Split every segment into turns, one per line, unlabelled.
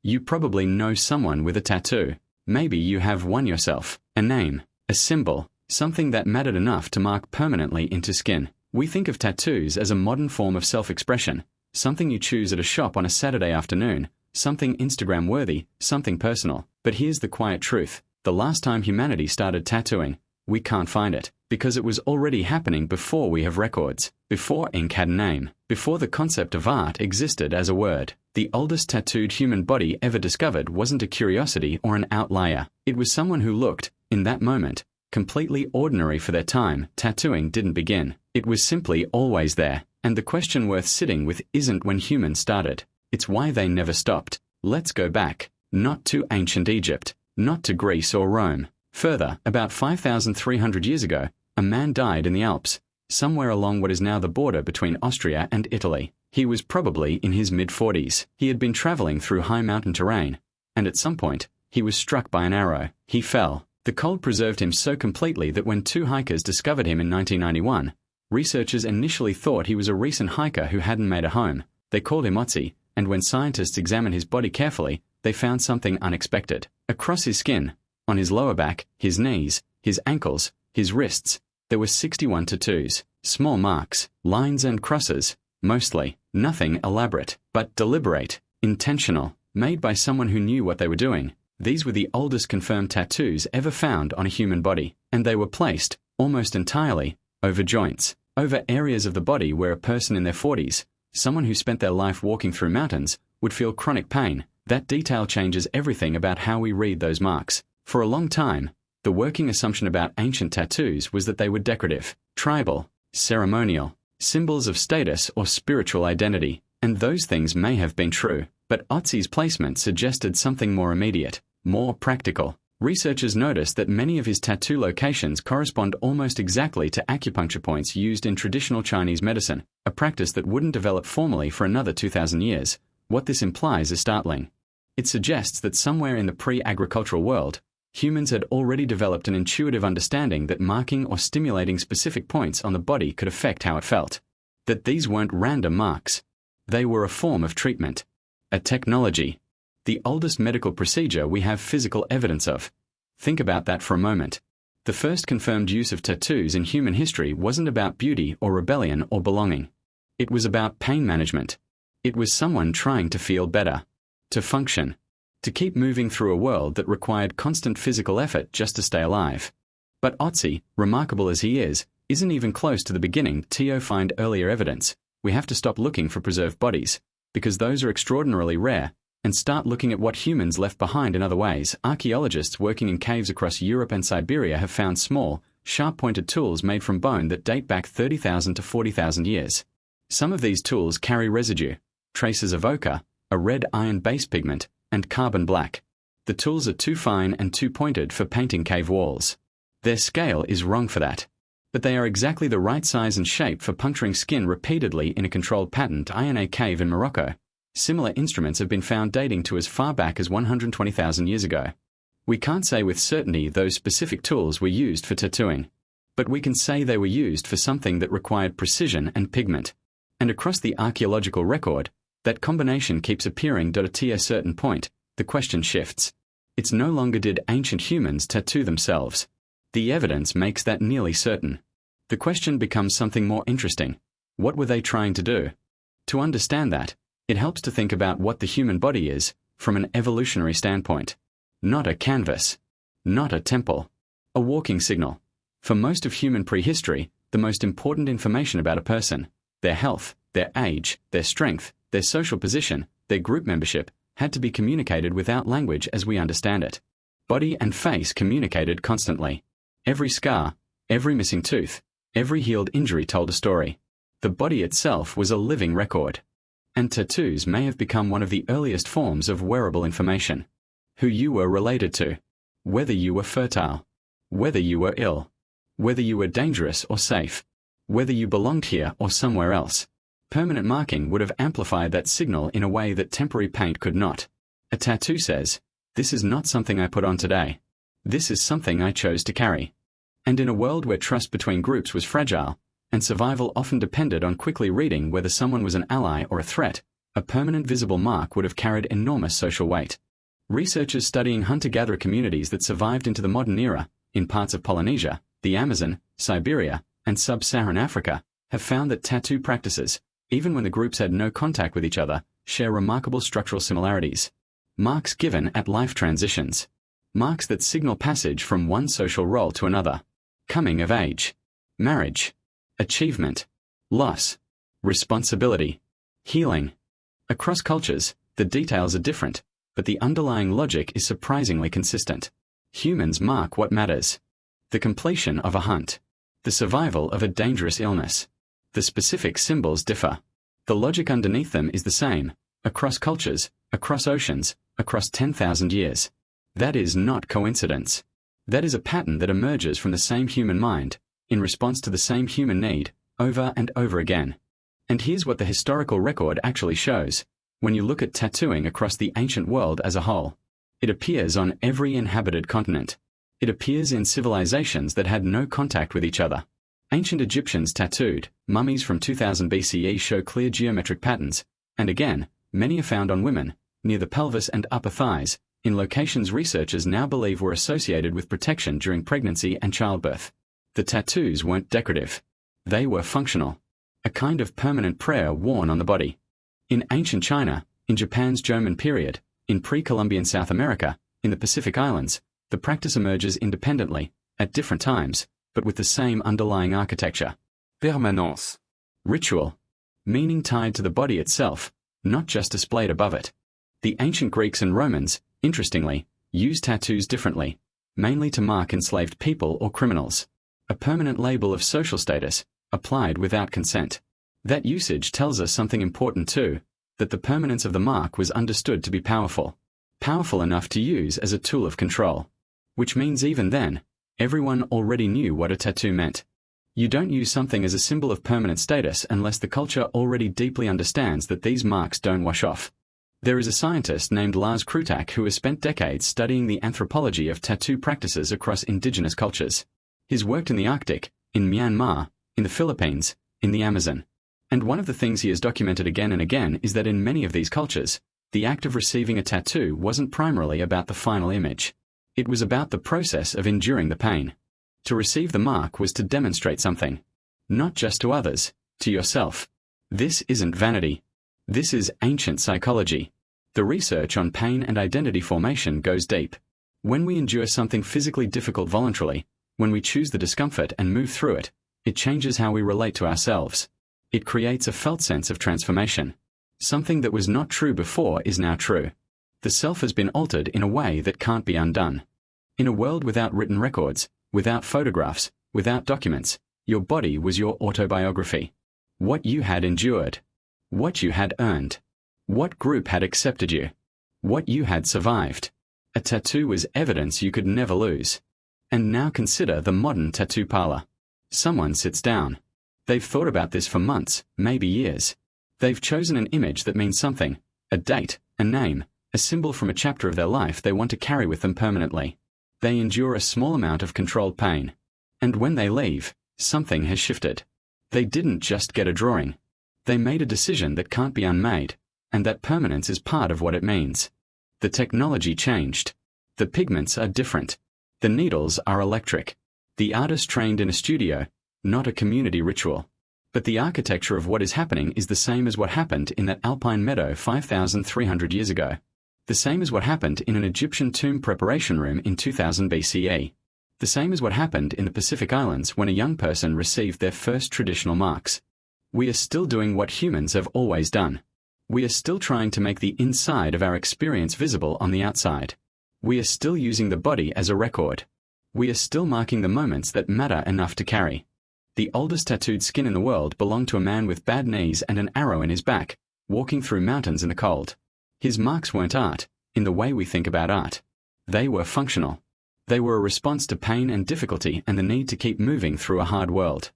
You probably know someone with a tattoo. Maybe you have one yourself. A name, a symbol, something that mattered enough to mark permanently into skin. We think of tattoos as a modern form of self-expression, something you choose at a shop on a Saturday afternoon, something Instagram-worthy, something personal. But here's the quiet truth. The last time humanity started tattooing, we can't find it, because it was already happening before we have records, before ink had a name, before the concept of art existed as a word. The oldest tattooed human body ever discovered wasn't a curiosity or an outlier. It was someone who looked, in that moment, completely ordinary for their time. Tattooing didn't begin. It was simply always there. And the question worth sitting with isn't when humans started. It's why they never stopped. Let's go back. Not to ancient Egypt. Not to Greece or Rome. Further, about 5,300 years ago, a man died in the Alps, somewhere along what is now the border between Austria and Italy. He was probably in his mid-40s. He had been traveling through high mountain terrain, and at some point, he was struck by an arrow. He fell. The cold preserved him so completely that when two hikers discovered him in 1991, researchers initially thought he was a recent hiker who hadn't made a home. They called him Ötzi, and when scientists examined his body carefully, they found something unexpected. Across his skin, on his lower back, his knees, his ankles, his wrists, there were 61 tattoos. Small marks, lines and crosses, mostly. Nothing elaborate, but deliberate, intentional, made by someone who knew what they were doing. These were the oldest confirmed tattoos ever found on a human body, and they were placed, almost entirely, over joints, over areas of the body where a person in their 40s, someone who spent their life walking through mountains, would feel chronic pain. That detail changes everything about how we read those marks. For a long time, the working assumption about ancient tattoos was that they were decorative, tribal, ceremonial, symbols of status or spiritual identity, and those things may have been true, but Ötzi's placement suggested something more immediate, more practical. Researchers noticed that many of his tattoo locations correspond almost exactly to acupuncture points used in traditional Chinese medicine, a practice that wouldn't develop formally for another 2,000 years. What this implies is startling. It suggests that somewhere in the pre-agricultural world, humans had already developed an intuitive understanding that marking or stimulating specific points on the body could affect how it felt. That these weren't random marks. They were a form of treatment. A technology. The oldest medical procedure we have physical evidence of. Think about that for a moment. The first confirmed use of tattoos in human history wasn't about beauty or rebellion or belonging. It was about pain management. It was someone trying to feel better. To function. To keep moving through a world that required constant physical effort just to stay alive. But Ötzi, remarkable as he is, isn't even close to the beginning to find earlier evidence. We have to stop looking for preserved bodies, because those are extraordinarily rare, and start looking at what humans left behind in other ways. Archaeologists working in caves across Europe and Siberia have found small, sharp-pointed tools made from bone that date back 30,000 to 40,000 years. Some of these tools carry residue, traces of ochre, a red iron base pigment, and carbon black. The tools are too fine and too pointed for painting cave walls. Their scale is wrong for that. But they are exactly the right size and shape for puncturing skin repeatedly in a controlled pattern in a cave in Morocco. Similar instruments have been found dating to as far back as 120,000 years ago. We can't say with certainty those specific tools were used for tattooing, but we can say they were used for something that required precision and pigment. And across the archaeological record, that combination keeps appearing. At a certain point, the question shifts. It's no longer did ancient humans tattoo themselves. The evidence makes that nearly certain. The question becomes something more interesting. What were they trying to do? To understand that, it helps to think about what the human body is, from an evolutionary standpoint. Not a canvas. Not a temple. A walking signal. For most of human prehistory, the most important information about a person, their health, their age, their strength, their social position, their group membership, had to be communicated without language as we understand it. Body and face communicated constantly. Every scar, every missing tooth, every healed injury told a story. The body itself was a living record. And tattoos may have become one of the earliest forms of wearable information. Who you were related to. Whether you were fertile. Whether you were ill. Whether you were dangerous or safe. Whether you belonged here or somewhere else. Permanent marking would have amplified that signal in a way that temporary paint could not. A tattoo says, "This is not something I put on today. This is something I chose to carry." And in a world where trust between groups was fragile, and survival often depended on quickly reading whether someone was an ally or a threat, A permanent visible mark would have carried enormous social weight. Researchers studying hunter-gatherer communities that survived into the modern era, in parts of Polynesia, the Amazon, Siberia, and sub-Saharan Africa, have found that tattoo practices, even when the groups had no contact with each other, share remarkable structural similarities. Marks given at life transitions. Marks that signal passage from one social role to another. Coming of age. Marriage. Achievement. Loss. Responsibility. Healing. Across cultures, the details are different, but the underlying logic is surprisingly consistent. Humans mark what matters. The completion of a hunt. The survival of a dangerous illness. The specific symbols differ. The logic underneath them is the same, across cultures, across oceans, across 10,000 years. That is not coincidence. That is a pattern that emerges from the same human mind, in response to the same human need, over and over again. And here's what the historical record actually shows. When you look at tattooing across the ancient world as a whole, it appears on every inhabited continent. It appears in civilizations that had no contact with each other. Ancient Egyptians tattooed, mummies from 2000 BCE show clear geometric patterns, and again, many are found on women, near the pelvis and upper thighs, in locations researchers now believe were associated with protection during pregnancy and childbirth. The tattoos weren't decorative. They were functional. A kind of permanent prayer worn on the body. In ancient China, in Japan's Jomon period, in pre-Columbian South America, in the Pacific Islands, the practice emerges independently, at different times, but with the same underlying architecture. Permanence. Ritual. Meaning tied to the body itself, not just displayed above it. The ancient Greeks and Romans, interestingly, used tattoos differently, mainly to mark enslaved people or criminals. A permanent label of social status, applied without consent. That usage tells us something important too, that the permanence of the mark was understood to be powerful. Powerful enough to use as a tool of control. Which means even then, everyone already knew what a tattoo meant. You don't use something as a symbol of permanent status unless the culture already deeply understands that these marks don't wash off. There is a scientist named Lars Krutak who has spent decades studying the anthropology of tattoo practices across indigenous cultures. He's worked in the Arctic, in Myanmar, in the Philippines, in the Amazon. And one of the things he has documented again and again is that in many of these cultures, the act of receiving a tattoo wasn't primarily about the final image. It was about the process of enduring the pain. To receive the mark was to demonstrate something. Not just to others, to yourself. This isn't vanity. This is ancient psychology. The research on pain and identity formation goes deep. When we endure something physically difficult voluntarily, when we choose the discomfort and move through it, it changes how we relate to ourselves. It creates a felt sense of transformation. Something that was not true before is now true. The self has been altered in a way that can't be undone. In a world without written records, without photographs, without documents, your body was your autobiography. What you had endured. What you had earned. What group had accepted you. What you had survived. A tattoo was evidence you could never lose. And now consider the modern tattoo parlor. Someone sits down. They've thought about this for months, maybe years. They've chosen an image that means something, a date, a name, a symbol from a chapter of their life they want to carry with them permanently. They endure a small amount of controlled pain. And when they leave, something has shifted. They didn't just get a drawing. They made a decision that can't be unmade, and that permanence is part of what it means. The technology changed. The pigments are different. The needles are electric. The artist trained in a studio, not a community ritual. But the architecture of what is happening is the same as what happened in that alpine meadow 5,300 years ago. The same as what happened in an Egyptian tomb preparation room in 2000 BCE. The same as what happened in the Pacific Islands when a young person received their first traditional marks. We are still doing what humans have always done. We are still trying to make the inside of our experience visible on the outside. We are still using the body as a record. We are still marking the moments that matter enough to carry. The oldest tattooed skin in the world belonged to a man with bad knees and an arrow in his back, walking through mountains in the cold. His marks weren't art, in the way we think about art. They were functional. They were a response to pain and difficulty and the need to keep moving through a hard world.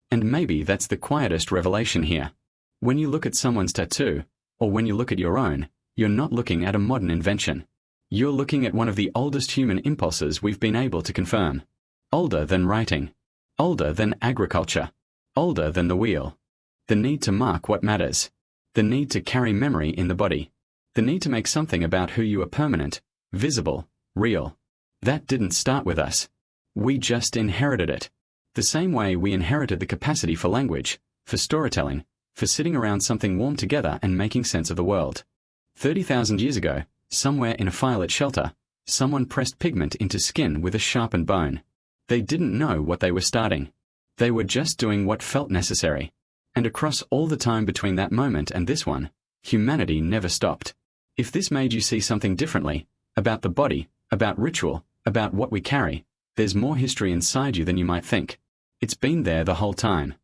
And maybe that's the quietest revelation here. When you look at someone's tattoo, or when you look at your own, you're not looking at a modern invention. You're looking at one of the oldest human impulses we've been able to confirm. Older than writing. Older than agriculture. Older than the wheel. The need to mark what matters. The need to carry memory in the body. The need to make something about who you are permanent, visible, real. That didn't start with us. We just inherited it. The same way we inherited the capacity for language, for storytelling, for sitting around something warm together and making sense of the world. 30,000 years ago, somewhere in a firelit shelter, someone pressed pigment into skin with a sharpened bone. They didn't know what they were starting. They were just doing what felt necessary. And across all the time between that moment and this one, humanity never stopped. If this made you see something differently, about the body, about ritual, about what we carry, there's more history inside you than you might think. It's been there the whole time.